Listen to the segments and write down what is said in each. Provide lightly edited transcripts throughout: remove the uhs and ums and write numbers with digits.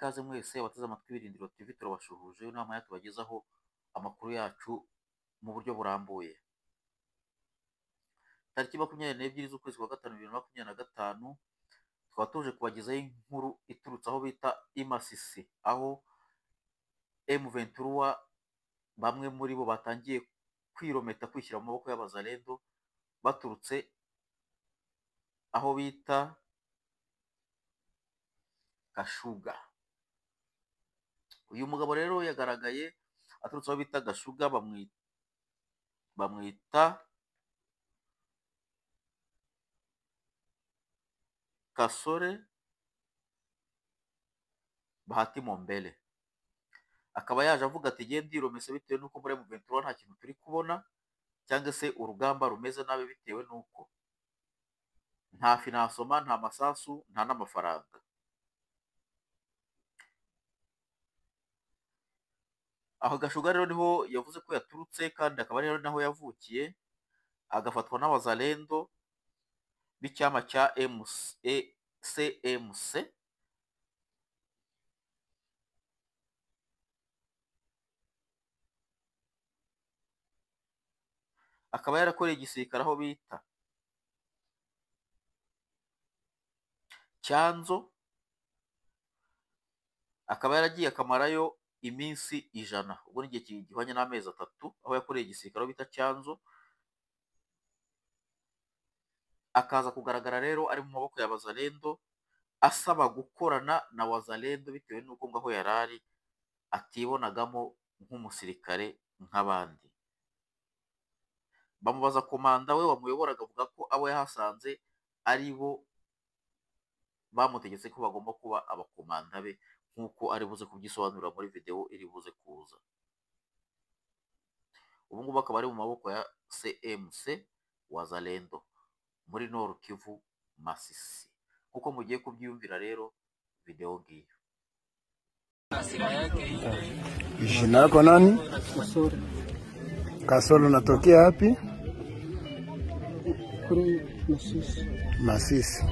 ikaze mwese abateze amatwi Ibirindiro TV, turabashuhuje. Inama yatubagezaho amakuru yacu mu buryo burambuye. Tariki 22 z'ukwezi kwa gatanu 2025 tukaba tuje kubagezaho inkuru iturutse aho bita Imasisi, aho M23 bamwe muri bo batangiye kwirometa kwishyira mu maboko y'abazalendo baturutse aho bita Gashuga. Uyu mugabo rero yagaragaye aturutse aho bita Gashuga, bamwita Kasore Bahati Mombele. Akaba yaje avuga ati genda ndiromese bitewe nuko muri M23 nta kintu turi kubona, cyangwa se urugamba rumeze nabi bitewe nuko nta finansoma, nta masasu, nta n'amafaranga. Aho Gashuga rero niho yavuze ko yaturutse, kandi akaba rero naho yavukiye, agafatwa n'abazalendo b'icyama cya CMC. Akaba yarakoreye igisirikare aho bita Cyanzo, akaba yaragiye akamarayo iminsi 100, ubwo n'igihe gihwanye n'amezi 3, aho yakoreye igisirikare aho bita Cyanzo. Akaza kugaragara rero ari mu maboko ya Wazalendo, asaba gukorana na Wazalendo bitewe n'uko ngo aho yarari atibonagamo nk'umusirikare nk'abandi. Bamubaza komanda we wamuyoboraga, avuga ko abo yahasanze ari bo bamutegetse ko bagomba kuba abakomanda be, nk'uko ari buze kubyisobanurira muri video iri buze kuza. Ubu ngubu akaba ari mu maboko ya CMC Wazalendo muri Nord Kivu Masisi. Kuko mugiye kubyiyumvira rero video ngiyo. Jina lako nani? Kasore. Kasoro, unatokea wapi? Kuri Masisi. Masisi.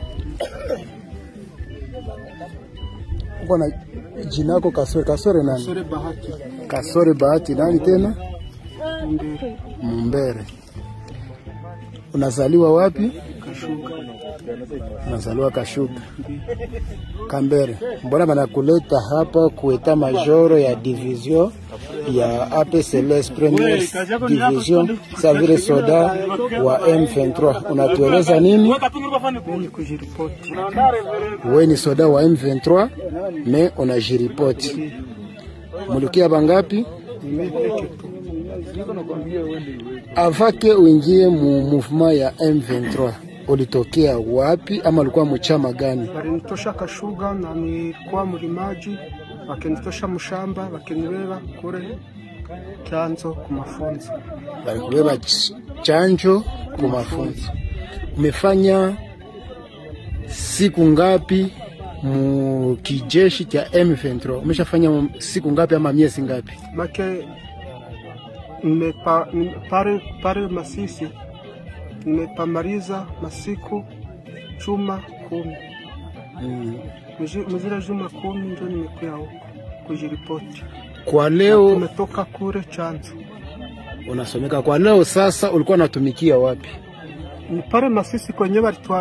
Bwana, jina lako Kasore. Kasore nani? Kasore Bahati. Kasore Bahati nani tena? Mumbere. Mumbere. Unazaliwa wapi? Kashuga. Unazaliwa Kashuga. Kambere. Mbona banakuleta hapa kueta majoro ya division ya APCLS Premier Division Savire Soda wa M23? Unatueleza nini? Wewe ni soda wa M23 me unajiripoti. Mulukia bangapi? Avake uingie mu movement ya M23, ulitokea wapi ama ulikuwa mchama gani? Balinitosha Kashuga na nilikuwa mlimaji, wakenitosha mshamba, wakenibeba kule Cyanzo ku mafunzo. Balikubeba Chanjo ku mafunzo. Umefanya siku ngapi mu kijeshi cha M23? Umeshafanya siku ngapi ama miezi ngapi? Make pare Masisi nimepamaliza masiku chuma 10. Mzira juma 10 ndio nimekuja huko kujiripoti. Kwa leo tumetoka kule Chanzo. Unasomeka kwa leo. Sasa ulikuwa unatumikia wapi? Ni pare Masisi kwenye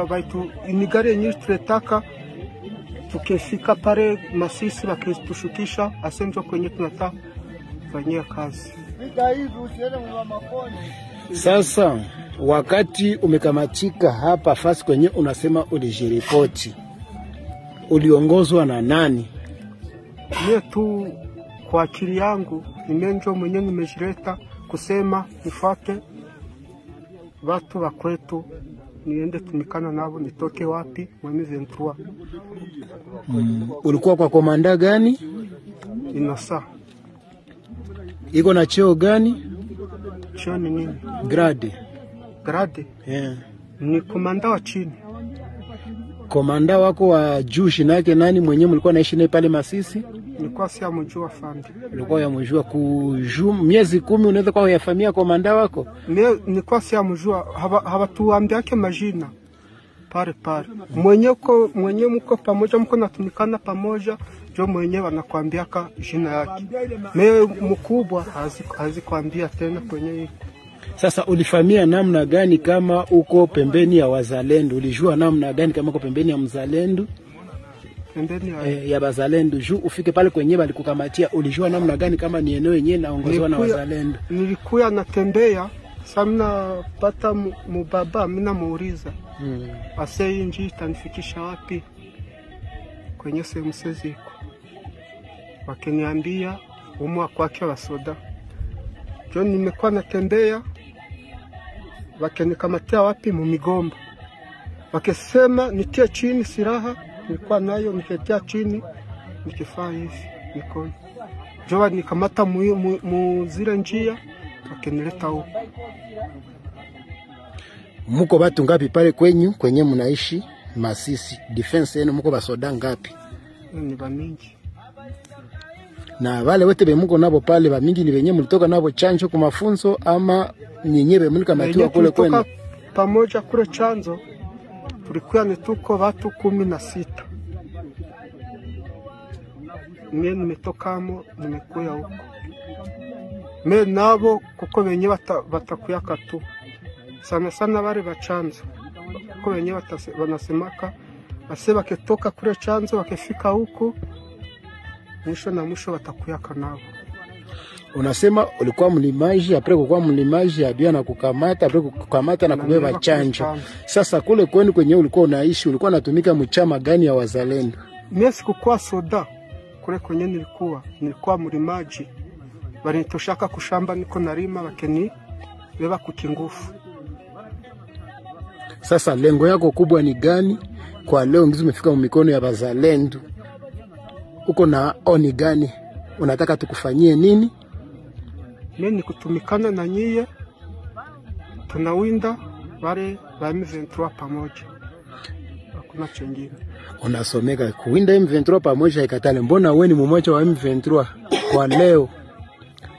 baitu inigari yenyewe tuletaka tukifika pare Masisi wakitushukisha asenjo kwenye tunataka fanyia kazi. Sasa wakati umekamatika hapa fasi kwenye unasema ulijiripoti, uliongozwa na nani? Mie tu kwa akili yangu nimenjo mwenye nimejireta kusema nifate watu wa kwetu niende tumikana nabo, nitoke wapi mwemi 23. Ulikuwa kwa komanda gani? Inosa. Iko na cheo gani? Cheo ni nini? Grade. Grade? Yeah. Ni komanda wa chini. Komanda wako wa juu shinake nani mwenyewe mlikuwa naishi naye pale Masisi? Nilikuwa si amjua fandi. Ulikuwa yamjua miezi 10 unaweza kwa yafamia komanda wako? Nilikuwa si amjua, habatuambia yake majina. Pare. Mwenye mko pamoja, mko natumikana pamoja, jo mwenyewe anakuambiaka jina yake. Me mkubwa hazikwambia tena kwenye iko. Sasa ulifamia namna gani kama uko pembeni ya wazalendo? Ulijua namna gani kama uko pembeni ya mzalendo? Pembeni ya bazalendo juu ufike pale kwenye balikukamatia, ulijua namna gani kama ni eneo yenyewe naongozwa na wazalendo? Nilikuwa natembea samna pata mubaba mina muuliza. Ase hii njia itanifikisha wapi? Kwenye sehemu ziko. Wakiniambia umwa kwake wa soda. Jo nimekuwa natembea, wakinikamatia wapi? Mumigomba. Wakisema nitie chini silaha, nilikuwa nayo niketia chini, nikifaa hivi mikono. Jo nikamata zile njia, wakinileta huko. Muko batu ngapi pale kwenye mnaishi Masisi? Defense yenu muko basoda ngapi? Ni bamingi. Na wale wote bemuko nabo pale bamingi ni benye mlitoka nabo chanjo kwa mafunzo ama nyenyewe mlikamatiwa kule kwenu? Pamoja kule chanzo tulikuwa ni tuko watu 16. Mimi nimetokamo nimekuya huko. Me nabo kuko benye batakuya katu. Sana bari bachanzo. Kuko benye wanasemaka ase baketoka kule chanzo wakifika huko mwisho na mwisho watakuyaka nao. Unasema ulikuwa mlimaji, apre kukuwa mlimaji adui na kukamata, apre kukamata na kubeba chanjo. Sasa kule kwenu kwenye ulikuwa unaishi, ulikuwa unatumika mchama gani ya wazalendo? Mimi sikukuwa soda. Kule kwenye nilikuwa mlimaji. Walinitoshaka kushamba niko narima wakeni beba kukingufu. Sasa lengo yako kubwa ni gani kwa leo ngizo umefika mikono ya wazalendo? Uko na oni gani? Unataka tukufanyie nini? Mimi ni kutumikana na nyie. Tunawinda wale wa M23 pamoja. Hakuna chengine. Unasomeka kuwinda M23 pamoja ikatale. Mbona wewe ni mmoja wa M23 kwa leo?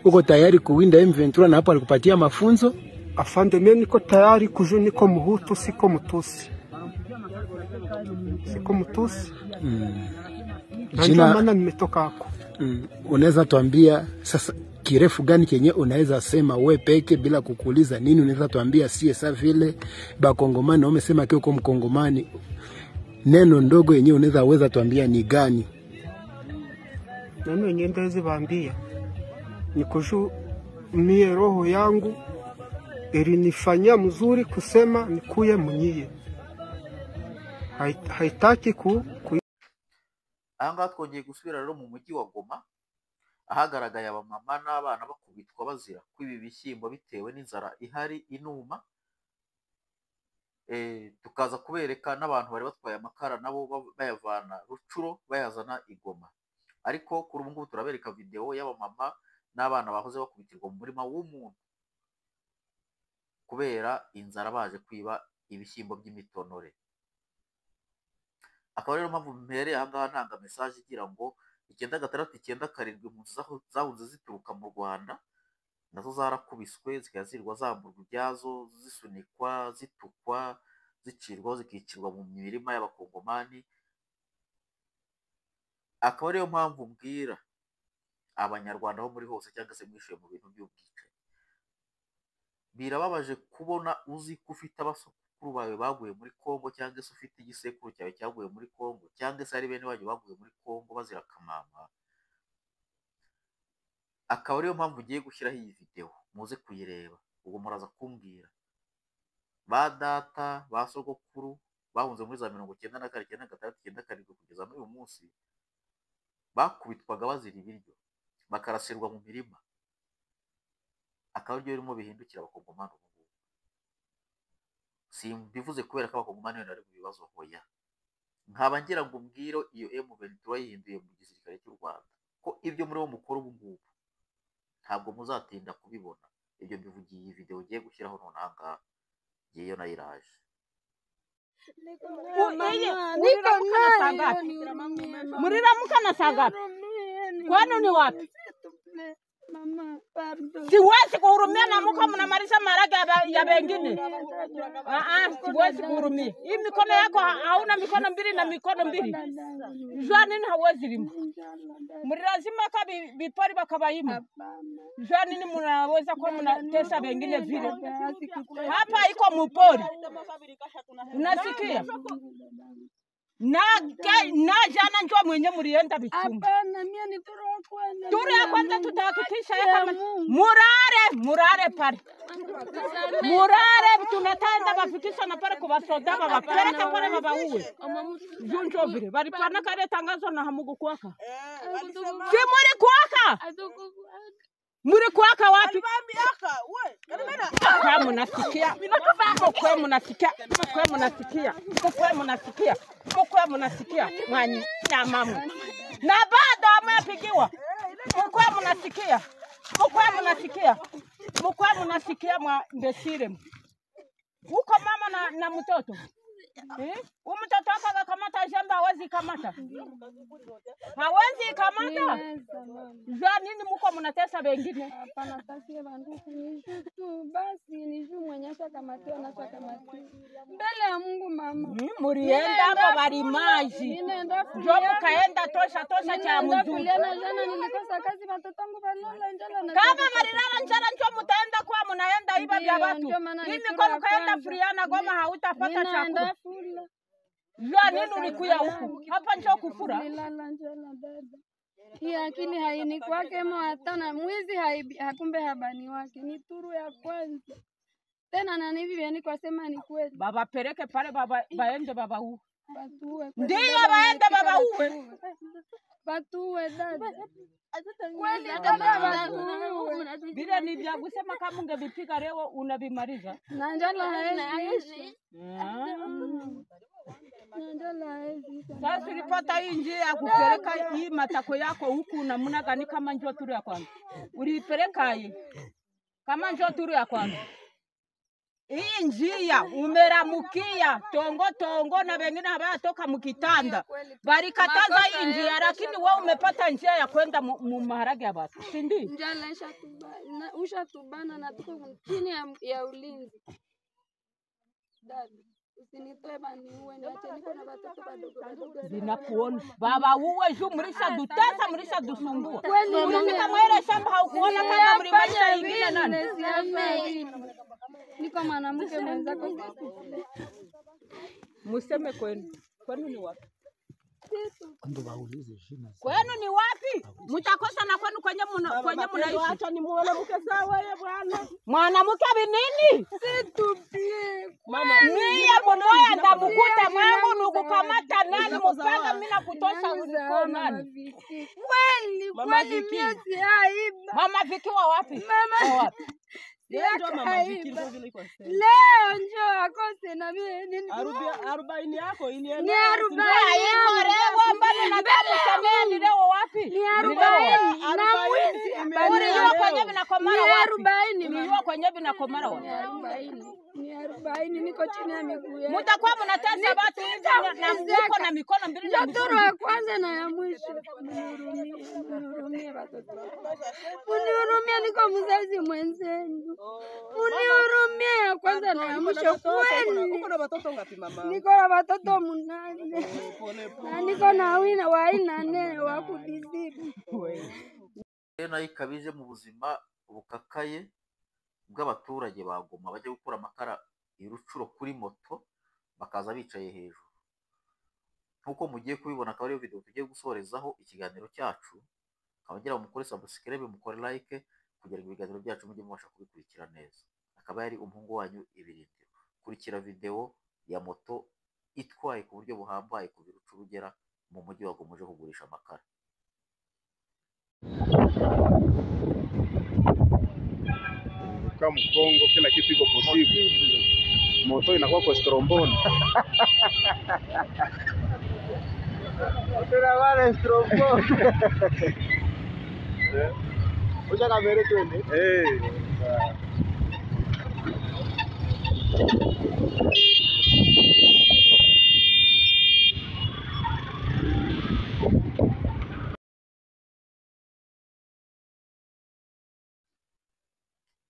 Uko tayari kuwinda M23 na hapo alikupatia mafunzo? Afande, mimi niko tayari kujua, niko Muhutu siko Mutusi. Siko Mutusi. Jina maana nimetoka hako. Unaweza tuambia sasa kirefu gani kenye unaweza sema we peke bila kukuuliza nini? Unaweza tuambia CSA vile ba Kongomani wamesema kio kwa Mkongomani, neno ndogo yenye unaweza tuambia ni gani? Neno yenye ndezi waambia ni kujua mie roho yangu ilinifanyia mzuri kusema nikuye munyie. Haitaki Anga twongeye gusubira rero mu mujyi wa Goma, ahagaragaye abamama n'abana bakubitwa bazira kwibi bishyimbo bitewe n'inzara ihari inuma. Tukaza kubereka n'abantu bari batwaye amakara nabo bayavana Rucuro bayazana Igoma. Ariko kuri ubu ngubu turabereka video y'abamama n'abana bahoze bakubitirwa mu murima w'umuntu kubera inzara baje kwiba ibishyimbo by'imitonore. Akaba rero mpamvu mpereye ahangaha ntanga message igira ngo 967 impunzi zahunze zituruka mu Rwanda nazo zarakubiswe zikazirwa zamburwa ibyazo, zisunikwa, zitukwa, zicirwa, zikicirwa mu mirima y'abakongomani. Akaba rero mpamvu mbwira abanyarwanda bo muri hose cyangwa se mwishuye mu bintu by'ubwicanyi, birababaje kubona uzi ko ufite abasukuru bawe baguye muri Kongo, cyangwa se ufite igisekuru cyawe cyaguye muri Kongo, cyangwa se ari bene wanyu baguye muri Kongo bazira kamama. Akaba ariyo mpamvu ugiye gushyiraho iyi video muze kuyireba, ubwo muraza kumbwira ba data ba sogokuru bahunze muri za 1994 kugeza muri uyu munsi bakubitwaga bazira ibiryo, bakarasirwa mu mirima. Akaba aryo birimo bihindukira abakongomani ubu ngubu. Simbivuze kubera ko abakongomani bari mu bibazo hoya, nkaba ngira ngo mbwiro iyo M23 yihinduye mu gisirikare cy'u Rwanda ko ibyo muri bo mukora ubu ngubu ntabwo muzatinda kubibona. Ibyo mbivugiye iyi video ugiye gushyiraho nonanga giye na iraje. Muriramuka na sagapi? Kwani ni wapi? Siwezi kuhurumia na muko mnamaliza marage ya wengine. Siwezi kuhurumia. Hii mikono yako hauna mikono mbili na mikono mbili. Jua nini hawezi limu. Mlazima bipori bakabaima. Jua nini mnaweza kwa mnatesa wengine vile. Hapa iko mpori. Unasikia? Na jana njoo mwenye mlienda bichumba. Hapana, mimi ni turu ya kwanza. Turu ya kwanza tutahakikisha kama murare pale. Murare tunatenda bafikisha na pale kwa soda bapeleka pale babauwe. Junjo vile bali pana kale tangazo na hamugo kwaka. Si muri kwaka? Muri kwaka wapi? Kwa mnasikia. Kwa mnasikia. Mwani nyamamu. Na bado amepigiwa. Mkwa mnasikia mwa mbesire. Uko mama na mtoto. Mtoto wako kamata jembe hawezi kamata. Hawezi kamata. Jua nini mko mnatesa wengine? Hapana, tasia banduku ni tu basi ni juu mwenye kamatiwa na kamatiwa. Mbele ya Mungu mama. Murienda hapo balimaji. Njoo mkaenda tosha cha mzuri. Jana nilikosa kazi watoto wangu walala njala na. Kama malilala njala njoo mtaenda kwa mnaenda iba vya watu. Mimi kwa mkaenda Furiana Goma hautapata chakula. Jua nini ulikuya huku? Hapa njoo kufura. Nilala njala dada. Hii akili haini kwake hata mwizi hakumbe habani wake. Ni turu ya kwanza. Tena na hivi yani kwa sema ni kweli. Baba peleke pale baende baba huo. Batuwe. Ndio baende baba huo. Batuwe dada. Kweli dada. Bila ni vya kusema kama ungevipiga leo unavimaliza. Na njala haishi. Sasa ulipata hii njia ya kupeleka hii matako yako huku namna gani kama njoo turu ya kwanza? Ulipeleka hii kama njoo turu ya kwanza. Hii njia umeramukia tongo na wengine hawatoka mkitanda. Barikataza hii njia lakini wewe umepata njia ya kwenda maharage ya watu. Si ndio? Njala ushatubana na tuko chini ya ulinzi. Dada. Usinitoe bani uwe niache niko na watoto wadogo. Ninakuona. Baba uwe juu mlisha dutesa mlisha dusumbua. Mlifika mwele shamba haukuona kama mlimalisha ingine nani? Niko mwanamke mwenzako. Museme kwenu. Kwenu ni wapi? Ndo waulize jina. Kwenu ni wapi? Mtakosa na kwenu kwenye mnaishi. Acha ni mwanamke sawa wewe bwana. Mwanamke binini? Situpie. Mama, mie mmoja ndamkuta mwangu nukukamata nani mpaka mimi nakutosha uliko nani? Kweli miezi haiba. Mama Vikiwa wapi? Mama wapi? Ndio mama Vikiwa vile iko sasa. Leo njoo akose na mimi nini? 40 yako inienda. Ni 40 iko leo mbona nataka kusemea ni leo wapi? Ni 40 na mwizi. Unajua kwenye vinakomara wapi? 40 unajua kwenye vinakomara wapi? Ni 40 niko chini ya miguu yako. Mtakuwa mnatesa watu hivi na mko na mikono mbili na mikono ya kwanza na ya mwisho. Unihurumie watoto. Unihurumie niko mzazi mwenzenu. Unihurumie ya kwanza na ya mwisho kweli. Uko na watoto ngapi mama? Niko na watoto 8. Na niko na wina wa aina 4 wa kudisibu. Nayo ikabije mu buzima bukakaye bw'abaturage bagoma bajya gukura amakara irucuro kuri moto bakaza bicaye hejuru. Nkuko mugiye kubibona akaba ariyo video tugiye gusorezaho ikiganiro cyacu. Abagira umukore subscribe mukore like kugira ngo ibiganiro byacu mujye mubasha kubikurikira neza. Akaba yari umuhungu wanyu Ibirindiro. Kurikira video ya moto itwaye ku buryo buhambaye ku birucuro ugera mu mujyi wa Goma uje kugurisha amakara. Kama Kongo kila kitu iko possible. Moto inakuwa kwa stromboni. Tena wale stromboni. Uja kamera twende.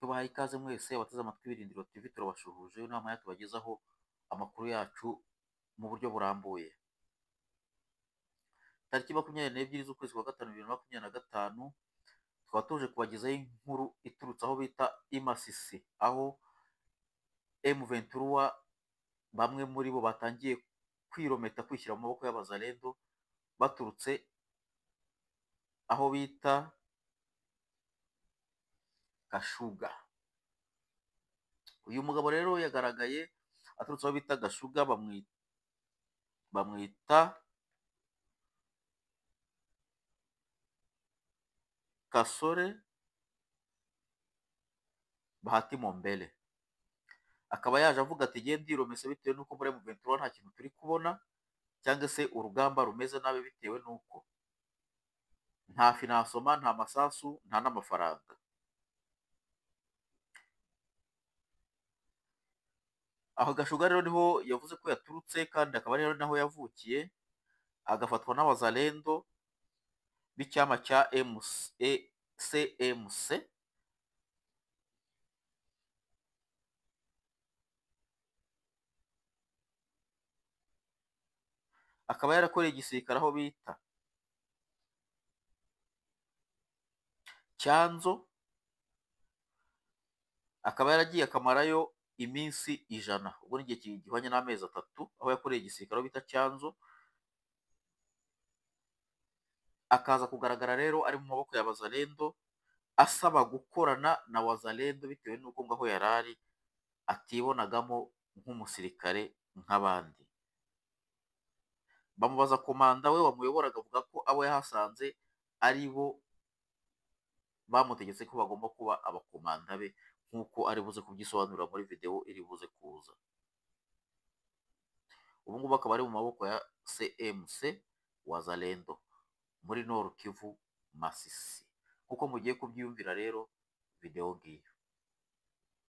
tubahaye ikaze mwese abateze amatwi Ibirindiro TV, turabashuhuje. Inama yatubagezaho amakuru yacu mu buryo burambuye. Tariki 22 z'ukwezi kwa gatanu 2025, tukaba tuje kubagezaho inkuru iturutse aho bita Imasisi, aho M23 bamwe muri bo batangiye kwirometa kwishyira mu maboko y'abazalendo baturutse aho bita Gashuga. Uyu mugabo rero yagaragaye aturutse aho bita Gashuga, bamwita Kasore Bahati Mombele. Akaba yaje avuga ati genda ndiromese bitewe nuko muri M23 nta kintu turi kubona, cyangwa se urugamba rumeze nabi bitewe nuko nta finansoma, nta masasu, nta n'amafaranga. Aho Gashuga rero niho yavuze ko yaturutse, kandi akaba rero naho yavukiye, agafatwa n'abazalendo b'icyama cya CMC. Akaba yarakoreye igisirikare aho bita Cyanzo, akaba yaragiye akamarayo iminsi 100, ubwo ni igihe gihwanye n'amezi 3, aho yakoreye igisirikare aho bita Cyanzo. Akaza kugaragara rero ari mu maboko ya Bazalendo, asaba gukorana na Wazalendo bitewe n'uko ngaho yarari atibonagamo nk'umusirikare nk'abandi. Bamubaza komanda we wamuyoboraga, avuga ko abo yahasanze ari bo bamutegetse ko bagomba kuba abakomanda be, nk'uko ari buze kubyisobanurira muri video iri buze kuza. Ubu ngubu akaba ari mu maboko ya CMC Wazalendo muri Nord Kivu Masisi. Kuko mugiye kubyiyumvira rero video ngiyo.